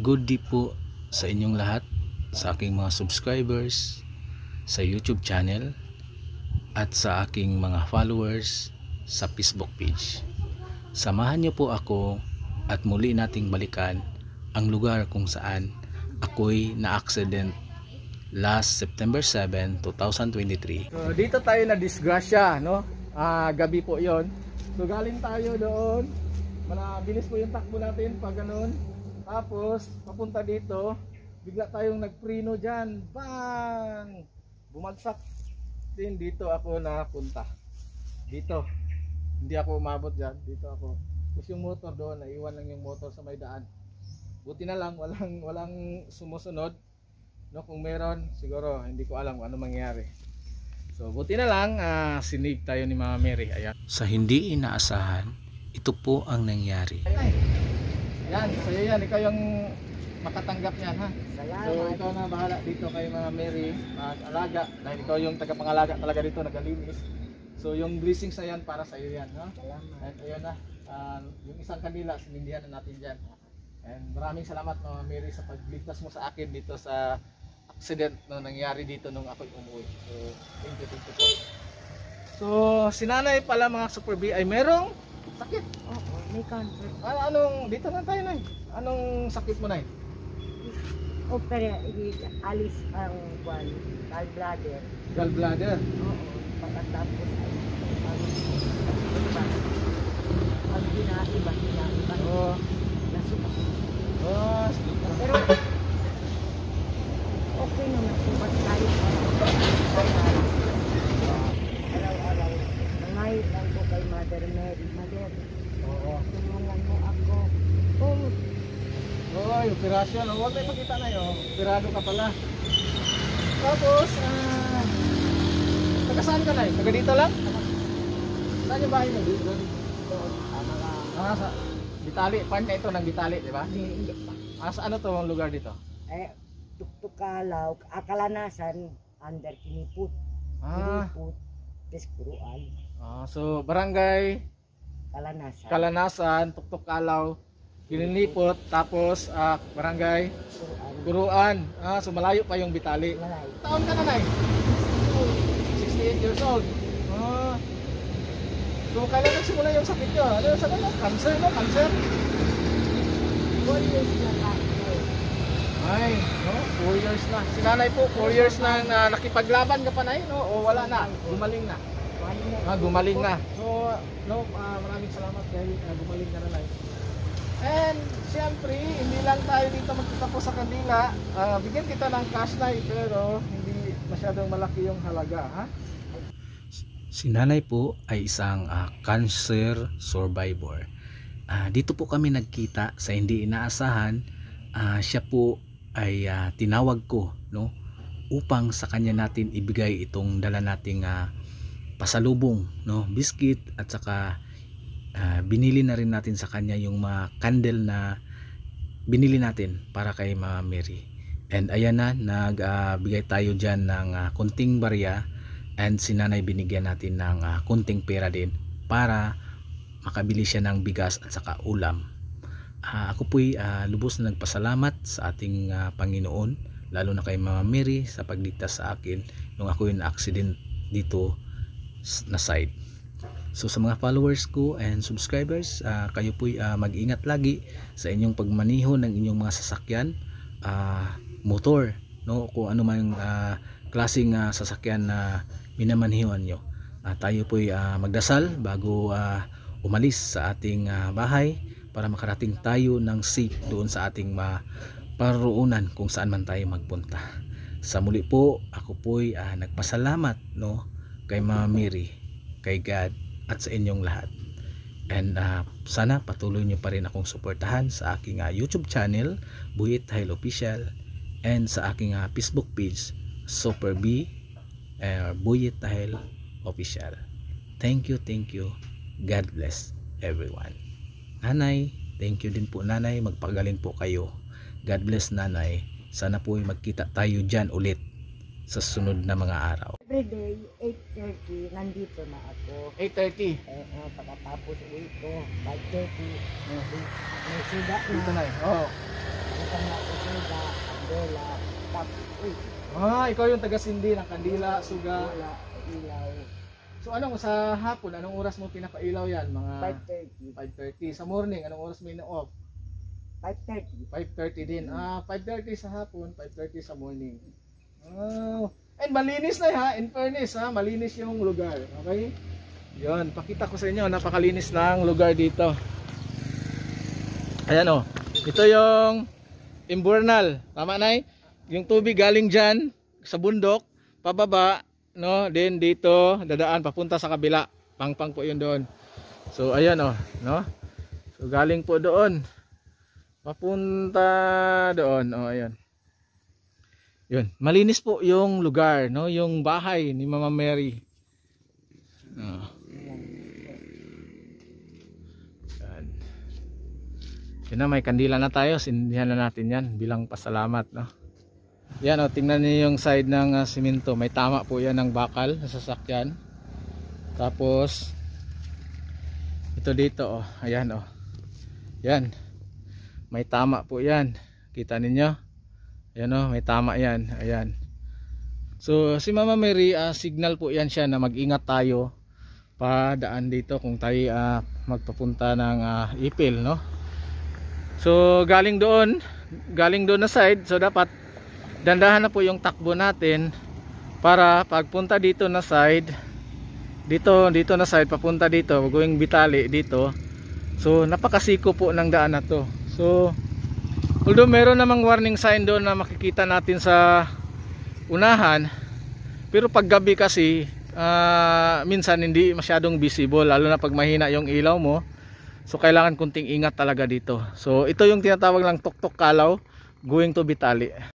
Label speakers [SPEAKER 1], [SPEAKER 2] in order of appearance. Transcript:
[SPEAKER 1] Good day po sa inyong lahat, sa aking mga subscribers sa YouTube channel at sa aking mga followers sa Facebook page. Samahan niyo po ako at muli nating balikan ang lugar kung saan ako'y na-accident last September 7, 2023. So, dito tayo na disgrasya, no? Gabi po 'yon. So galing tayo doon. Mabilis po yung takbo natin pag ganun. Tapos papunta dito, bigla tayong nagpreno dyan. Bang! Bumagsak din dito ako napunta. Dito. Hindi ako umabot dyan. Dito ako. Tapos yung motor doon, naiwan lang yung motor sa may daan. Buti na lang, walang sumusunod. No, kung meron, siguro hindi ko alam kung ano mangyari. So buti na lang, sinig tayo ni Mama Mary. Ayan. Sa hindi inaasahan, ito po ang nangyari. Yan, sa'yo yan. Ikaw yung makatanggap yan, ha? So ikaw na bahala dito kay Mama Mary, mag-alaga. Dahil ikaw yung tagapangalaga talaga dito, nagalinis. So yung blessings na yan para sa'yo yan, ha? At ayun na, yung isang kandila, sinindihan na natin dyan. And maraming salamat Mama Mary sa pagligtas mo sa akin dito sa accident na nangyari dito nung ako'y umuwi. So thank you po. So si nanay pala mga Super B ay merong sakit.
[SPEAKER 2] Oo, may cancer.
[SPEAKER 1] Anong, dito na tayo Nay. Anong sakit mo Nay?
[SPEAKER 2] Opera, alis ang gallbladder.
[SPEAKER 1] Gallbladder?
[SPEAKER 2] Oo, pagkatapos ay pag hinaiba.
[SPEAKER 1] Oo.
[SPEAKER 2] Nasuka.
[SPEAKER 1] Oh,
[SPEAKER 2] Pero okay naman kung ba't tayo araw-araw. Nangayon lang ko kay Mother Mary. Mother,
[SPEAKER 1] oo.
[SPEAKER 2] tulungan mo ako. Oh,
[SPEAKER 1] Oy, operasyon. Huwag tayo makita na yun. Operado ka pala. Tapos, taga saan ka na Taga dito lang? Saan yung bahay mo? Dito? Sa Bitali. Part na ito ng Bitali, di ba?
[SPEAKER 2] hindi pa.
[SPEAKER 1] Sa ano to ang lugar dito?
[SPEAKER 2] Tuktukalaw, Akalanasan, under Kiniput. Kiniput, Piskuruan,
[SPEAKER 1] So barangay
[SPEAKER 2] Kalanasan,
[SPEAKER 1] Kalanasan, Tuktukalaw, Kininipot, tapos barangay
[SPEAKER 2] Kuruan.
[SPEAKER 1] Kuruan. So malayo pa yung Bitali.
[SPEAKER 2] Malay.
[SPEAKER 1] Taon ka na Nay? 68 years old. So kailan nagsimula yung sakit nyo? Ano yung sakit mo? Cancer, no? Cancer?
[SPEAKER 2] 4 years na ako.
[SPEAKER 1] Ay, no? 4 years na. Si nanay po, 4 years na nakipaglaban ka pa Nay, no? O wala na? Gumaling na? Gumaling na. So, no, maraming salamat dahil gumaling ka na Nay. And, siyempre, hindi lang tayo dito magkita po sa kandila. Bigyan kita ng cash Nay, pero hindi masyadong malaki yung halaga, ha? Si nanay po ay isang cancer survivor. Dito po kami nagkita sa hindi inaasahan. Siya po ay tinawag ko, no, upang sa kanya natin ibigay itong dala nating pasalubong, no, biscuit, at saka binili na rin natin sa kanya yung mga candle na binili natin para kay Mama Mary. And ayan na, nagbigay tayo dyan ng kunting barya, and si nanay binigyan natin ng kunting pera din para makabili siya ng bigas at saka ulam. Ako po'y lubos na nagpasalamat sa ating Panginoon, lalo na kay Mama Mary sa pagligtas sa akin nung ako yung accident dito na side. So sa mga followers ko and subscribers, kayo po'y mag-ingat lagi sa inyong pagmaniho ng inyong mga sasakyan, motor, no, kung ano man klaseng sasakyan na minamanihuan nyo. Tayo po'y magdasal bago umalis sa ating bahay para makarating tayo ng safe doon sa ating paroonan kung saan man tayo magpunta. Sa muli po, ako po'y nagpasalamat, no, kay Mama Mary, kay God, at sa inyong lahat. And sana patuloy nyo pa rin akong suportahan sa aking YouTube channel, Buyit Tahil Official, and sa aking Facebook page, Super B, Buyit Tahil Official. Thank you. God bless everyone. Nanay, thank you din po Nanay. Magpagaling po kayo. God bless Nanay. Sana po magkita tayo dyan ulit sa sunod na mga araw.
[SPEAKER 2] Everyday, 8:30, nandito na ako.
[SPEAKER 1] 8:30.
[SPEAKER 2] Pagkatapos uwi ko, 5:30, may suda
[SPEAKER 1] Dito
[SPEAKER 2] na.
[SPEAKER 1] na. Oh.
[SPEAKER 2] Minsan na isuga, kandela, tapos
[SPEAKER 1] Ikaw yung taga-sindi ng kandila, suga.
[SPEAKER 2] wala, ilaw.
[SPEAKER 1] So anong sa hapon, anong oras mo pinapailaw yan? Mga
[SPEAKER 2] 5:30.
[SPEAKER 1] 5:30. Sa morning, anong oras mo ino-off?
[SPEAKER 2] 5:30.
[SPEAKER 1] 5:30 din. 5:30 sa hapon, 5:30 sa morning. And malinis na ha, in fairness ha, malinis yung lugar. Okay? Yun, pakita ko sa inyo, napakalinis ng lugar dito. Ayan o, ito yung imburnal. Tama na yung tubig galing dyan sa bundok, pababa, no? Then dito, dadaan, papunta sa kabila. Pangpang po yun doon. So ayan o, no? So galing po doon. Papunta doon, ayan. Yun, malinis po yung lugar, no? Yung bahay ni Mama Mary. Yan. Yun na, may kandila na tayo. Sindihan na natin yan bilang pasalamat, no? Yan tingnan niyo yung side ng simento. May tama po yan ng bakal sa sasakyan. Tapos ito dito, ayan yan. May tama po yan. Kita ninyo? Ayan may tama yan. Ayan. So si Mama Mary, signal po yan siya na mag-ingat tayo padaan dito kung tayo magpapunta ng Ipil, no? So galing doon na side, so dapat dandahan na po yung takbo natin para pagpunta dito na side, dito na side papunta dito, going Bitali dito. So napakasiko po ng daan na to. So although meron namang warning sign doon na makikita natin sa unahan, pero pag gabi kasi minsan hindi masyadong visible, lalo na pag mahina yung ilaw mo. So kailangan kunting ingat talaga dito. So ito yung tinatawag lang Tuktok Kalaw going to Bitali.